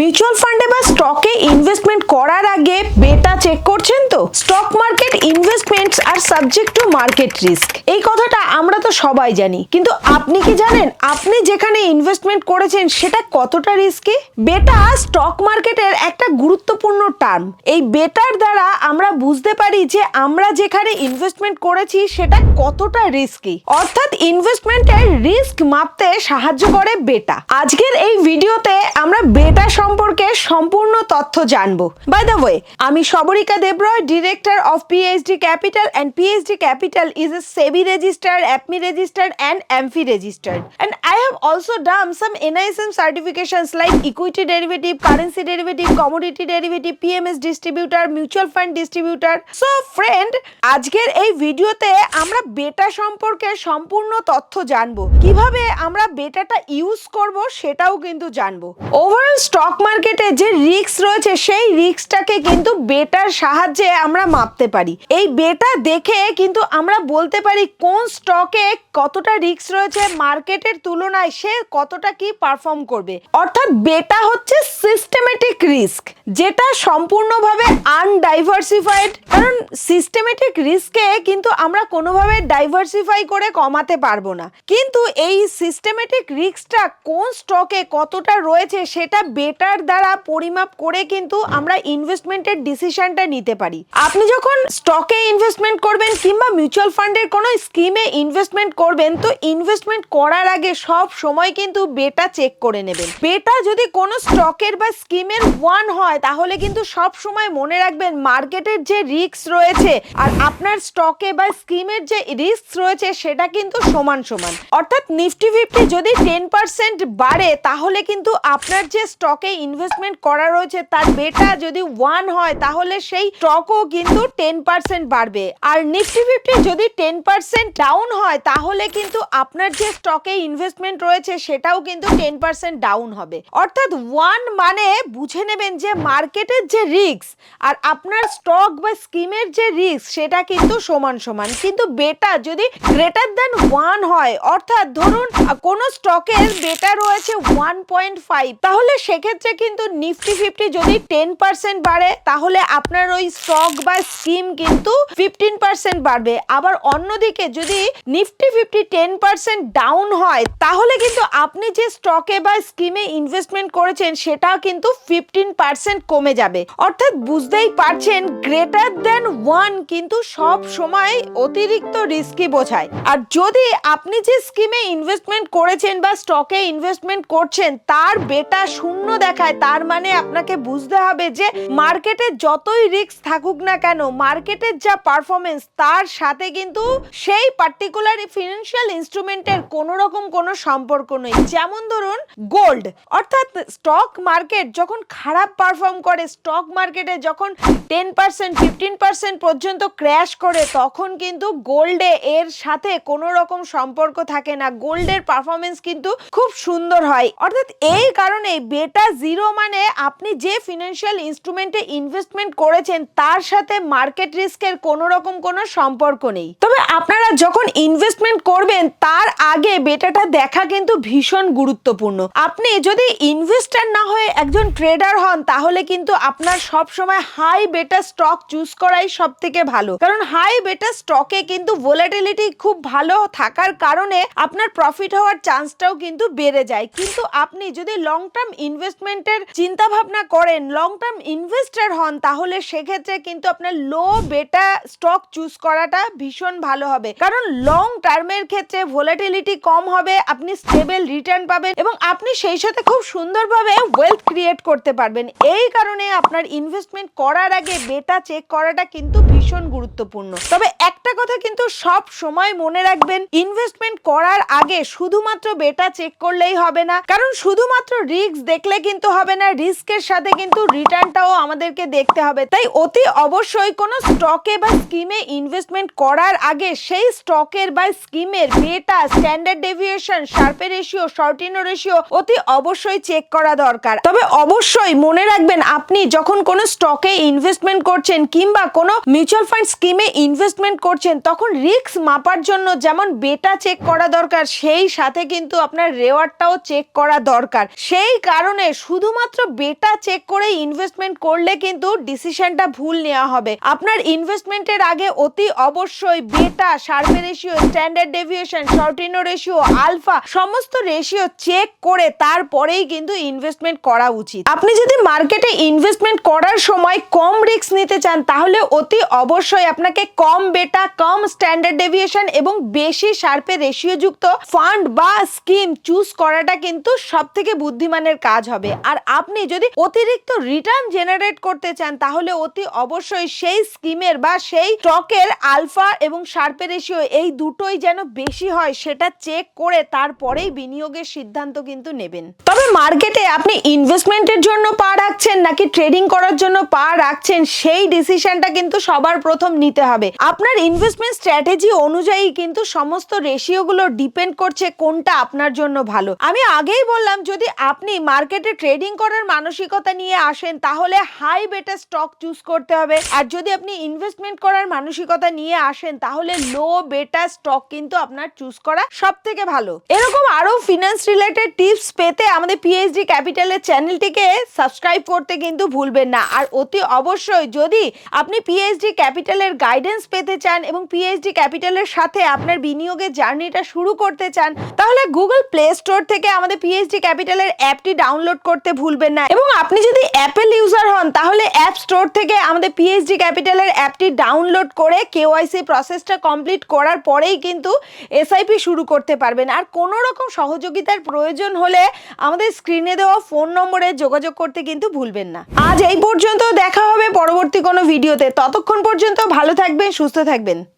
Mutual ফান্ডে বা স্টকে ইনভেস্টমেন্ট করার আগে বেটা চেক করছেন তো? স্টক মার্কেট ইনভেস্টমেন্টস আর সাবজেক্ট টু মার্কেট রিস্ক, এই কথাটা আমরা তো সবাই জানি, কিন্তু আপনি কি জানেন আপনি যেখানে ইনভেস্টমেন্ট করেছেন সেটা কতটা রিস্কি? বেটা স্টক মার্কেটের একটা গুরুত্বপূর্ণ টার্ম। এই বেটার দ্বারা আমরা বুঝতে পারি যে আমরা যেখানে ইনভেস্টমেন্ট করেছি সেটা কতটা রিস্কি, অর্থাৎ ইনভেস্টমেন্টের রিস্ক মাপতে সাহায্য করে বেটা। আজকের এই ভিডিওতে আমরা বেটা সম্পর্কে সম্পূর্ণ তথ্য জানবো। বাই দ্য ওয়ে, আমি Sabrika Debroy, director of PhD capital, and PhD Capital is a SEBI registered, APME registered and AMFI registered, and I have also done some NISM certifications like equity derivative, currency derivative, commodity derivative, PMS distributor, mutual fund distributor. So friend, আজকের এই ভিডিওতে আমরা বেটা সম্পর্কে সম্পূর্ণ তথ্য জানবো, কিভাবে আমরা বেটাটা ইউজ করব সেটাও কিন্তু জানবো। ওভারঅল স্টক মার্কেটে যে রিস্ক রয়েছে সেই রিস্কটাকে কিন্তু বেটার সাহায্যে আমরা মাপতে পারি। এই বেটা দেখে কিন্তু আমরা বলতে পারি কোন স্টকে কতটা রিস্ক রয়েছে, মার্কেটের তুলনায় সে কতটা কি পারফর্ম করবে। অর্থাৎ বেটা হচ্ছে সিস্টেমেটিক রিস্ক, যেটা সম্পূর্ণভাবে আনডাইভার্সিফাইড। কারণ সিস্টেমেটিক রিস্কে কিন্তু আমরা কোনোভাবে ডাইভার্সিফাই করে কমাতে পারবো না, কিন্তু এই সিস্টেমেটিক রিস্কটা কোন স্টকে কতটা রয়েছে সেটা বেটার দ্বারা পরিমাপ করে কিন্তু আমরা ইনভেস্টমেন্টের ডিসিশনটা নিতে পারি। আপনি যখন স্টকে ইনভেস্টমেন্ট করবেন কিংবা মিউচুয়াল ফান্ডের কোনো স্কিমে ইনভেস্টমেন্ট করবেন, তো ইনভেস্টমেন্ট করার আগে সব সময় কিন্তু বেটা চেক করে নেবেন। বেটা যদি কোনো স্টকের বা স্কিমের 1 হয় তাহলে কিন্তু সব সময় মনে রাখবেন মার্কেটের যে রিস্ক রয়েছে আর আপনার স্টকে বা স্কিমের যে রিস্ক রয়েছে সেটা কিন্তু সমান সমান। অর্থাৎ নিফটি 50 যদি 10% বাড়ে তাহলে কিন্তু আপনার যে স্টকে ইনভেস্টমেন্ট করা রয়েছে তার বেটা যদি 1 হয় তাহলে সেই স্টকও কিন্তু 10% বাড়বে। আর নিফটি 50 যদি 10% ডাউন হয় তাহলে কিন্তু আপনার যে স্টকে ইনভেস্টমেন্ট রয়েছে সেটাও কিন্তু 10% ডাউন হবে। অর্থাৎ 1 মানে বুঝে নেবেন যে মার্কেটের যে রিস্ক আর আপনার স্টক বা স্কিমের যে রিস্ক সেটা কিন্তু সমান সমান। কিন্তু বেটা যদি গ্রেটার দ্যান 1 হয়, অর্থাৎ ধরুন কোন স্টকের বেটা রয়েছে 1.5, তাহলে সেক্ষেত্রে কিন্তু নিফটি 50 যদি 10% বাড়ে তাহলে আপনার ওই স্টক বা স্কিম কিন্তু 15% বাড়বে। আবার অন্যদিকে যদি নিফটি 50 10% ডাউন হয় তাহলে কিন্তু আপনি যে স্টকে বা স্কিমে ইনভেস্টমেন্ট করেছেন সেটাও কিন্তু 15% কমে যাবে। অর্থাৎ বুঝতেই পারছেন গ্রেটার দ্যান 1 কিন্তু সব সময় অতিরিক্ত রিস্কি বোঝায়। আর যদি আপনি যে স্কিমে ইনভেস্টমেন্ট করেছেন বা স্টকে ইনভেস্টমেন্ট করছেন তার বেটা 0 দেখায়, তার মানে আপনাকে বুঝতে হবে যে মার্কেটে যতই রিস্ক থাকুক না কেন মার্কেটের যা পারফরমেন্স তার সাথে কিন্তু সেই পার্টিকুলার ফিনান্সিয়াল ইনস্ট্রুমেন্টের কোনো রকম কোনো সম্পর্ক নেই। যেমন ধরুন গোল্ড, অর্থাৎ স্টক মার্কেট যখন খারাপ পারফর্ম করে, স্টক মার্কেটে যখন 10% 15% পর্যন্ত ক্র্যাশ করে, তখন কিন্তু গোল্ডে এর সাথে কোনো রকম সম্পর্ক থাকে না, গোল্ডের পারফরমেন্স কিন্তু খুব সুন্দর হয়। অর্থাৎ এই কারণে বেটা 0 মানে আপনি যে ফিনান্সিয়াল ইনস্ট্রুমেন্টে ইনভেস্টমেন্ট করেছেন তার সাথে মার্কেট রিস্কের কোনো রকম কোনো সম্পর্ক নেই। তবে আপনারা যখন ইনভেস্টমেন্ট করবেন তার আগে বেটাটা দেখা কিন্তু ভীষণ গুরুত্বপূর্ণ। আপনি যদি ইনভেস্টর না হয়ে একজন ট্রেডার হন তাহলে কিন্তু আপনার সব সময় হাই বেটা স্টক চুজ করাই সবথেকে ভালো, কারণ হাই বেটা স্টকে কিন্তু ভোলাটিলিটি খুব ভালো থাকার কারণে আপনার প্রফিট হওয়ার চান্সটাও কিন্তু বেড়ে যায়। কিন্তু আপনি যদি লং টার্ম ইনভেস্টমেন্টের চিন্তা ভাবনা করেন, লং টার্ম ইনভেস্টর হন, তাহলে সেক্ষেত্রে কিন্তু আপনার লো বেটা স্টক চুজ করাটা ভীষণ ভালো হবে, কারণ লং টার্মের ক্ষেত্রে ভোলাটিলিটি কম হবে, আপনি স্টেবল রিটার্ন পাবেন এবং আপনি সেই সাথে খুব সুন্দরভাবে ওয়েলথ ক্রিয়েট করতে পারবেন। এই কারণে আপনার ইনভেস্টমেন্ট করার আগে বেটা চেক করাটা কিন্তু ভীষণ গুরুত্বপূর্ণ। তবে একটা কথা কিন্তু সব সময় মনে রাখবেন, ইনভেস্টমেন্ট করার আগে শুধুমাত্র বেটা চেক করলেই হবে না, কারণ শুধুমাত্র রিস্ক দেখলে কিন্তু হবে না, রিস্কের সাথে কিন্তু রিটার্নটাও আমাদেরকে দেখতে হবে। তাই অতি অবশ্যই কোনো স্টকে বা স্কিমে ইনভেস্টমেন্ট করার আগে সেই স্টকের বা স্কিমের বেটা, স্ট্যান্ডার্ড ডেভিয়েশন, শার্পে রেশিও, শর্টিনো রেশিও অতি অবশ্যই চেক করা দরকার। তবে অবশ্যই মনে রাখবেন আপনি যখন কোনো স্টকে ইনভেস্টমেন্ট করছেন কিংবা কোনো মিউচুয়াল ফান্ড স্কিমে ইনভেস্টমেন্ট করছেন তখন রিস্ক মাপার জন্য যেমন বেটা চেক করা দরকার, সেই সাথে কিন্তু আপনার রেওয়ার্ডটাও চেক করা দরকার। সেই কারণে শুধুমাত্র বেটা চেক করে ইনভেস্টমেন্ট করলে কিন্তু ডিসিশনটা ভুল নেওয়া হবে। আপনার ইনভেস্টমেন্টের আগে অতি অবশ্যই beta, Sharpe ratio, standard deviation, Sortino ratio, alpha সমস্ত রেশিও চেক করে তারপরেই কিন্তু ইনভেস্টমেন্ট করা উচিত। আপনি যদি মার্কেটে ইনভেস্টমেন্ট করার সময় কম রিস্ক নিতে চান তাহলে অতি অবশ্যই আপনাকে কম বেটা, কম স্ট্যান্ডার্ড ডেভিয়েশন এবং বেশি শার্পে রেশিও যুক্ত ফান্ড বা স্কিম চুজ করাটা কিন্তু সবথেকে বুদ্ধিমানের কাজ হবে। আর আপনি যদি অতিরিক্ত রিটার্ন জেনারেট করতে চান তাহলে অতি অবশ্যই সেই স্কিমের বা সেই স্টকের আলফা এবং শার্পে রেশিও এই দুটোই যেন বেশি হয় সেটা চেক করে তারপরেই বিনিয়োগের সিদ্ধান্ত কিন্তু নেবেন। তবে মার্কেটে আপনি ইনভেস্টমেন্টের জন্য পা রাখছেন নাকি ট্রেডিং করার জন্য পা রাখছেন সেই ডিসিশনটা কিন্তু সবার প্রথম নিতে হবে। আপনার ইনভেস্টমেন্ট স্ট্র্যাটেজি অনুযায়ী কিন্তু সমস্ত রেশিওগুলো ডিপেন্ড করছে কোনটা আপনার জন্য ভালো। আমি আগেই বললাম, যদি আপনি মার্কেটে ট্রেডিং করার মানসিকতা নিয়ে আসেন তাহলে হাই বেটা স্টক চুজ করতে হবে, আর যদি আপনি ইনভেস্টমেন্ট করার মানসিকতা নিয়ে আসেন তাহলে লো বেটা স্টক কিন্তু আপনার চুজ করা সবথেকে ভালো। এরকম আরো ফিনান্স রিলেটেড টিপস পেতে আমাদের পিএইচডি ক্যাপিটালের চ্যানেলটিকে সাবস্ক্রাইব করতে কিন্তু ভুলবেন না। আর অতি অবশ্যই যদি আপনি পিএইচডি ক্যাপিটালের গাইডেন্স পেতে চান এবং পিএইচডি ক্যাপিটালের সাথে আপনার বিনিয়োগের জার্নিটা শুরু করতে চান তাহলে গুগল প্লে স্টোর থেকে আমাদের পিএইচডি ক্যাপিটালের অ্যাপটি ডাউনলোড করতে ভুলবেন না। এবং আপনি যদি অ্যাপেল ইউজার হন তাহলে অ্যাপ স্টোর থেকে আমাদের পিএইচডি ক্যাপিটালের অ্যাপটি ডাউনলোড করে কেওয়াইসি প্রসেসটা কমপ্লিট করার পরেই কিন্তু এসআইপি শুরু করতে পারবেন। আর কোনো রকম সহযোগিতার প্রয়োজন হলে আমাদের স্ক্রিনে দেওয়া ফোন নম্বরে যোগাযোগ করতে কিন্তু ভুলবেন না। আজ এই পর্যন্ত, দেখা হবে পরবর্তী কোনো ভিডিওতে। ততক্ষণ পর্যন্ত ভালো থাকবেন, সুস্থ থাকবেন।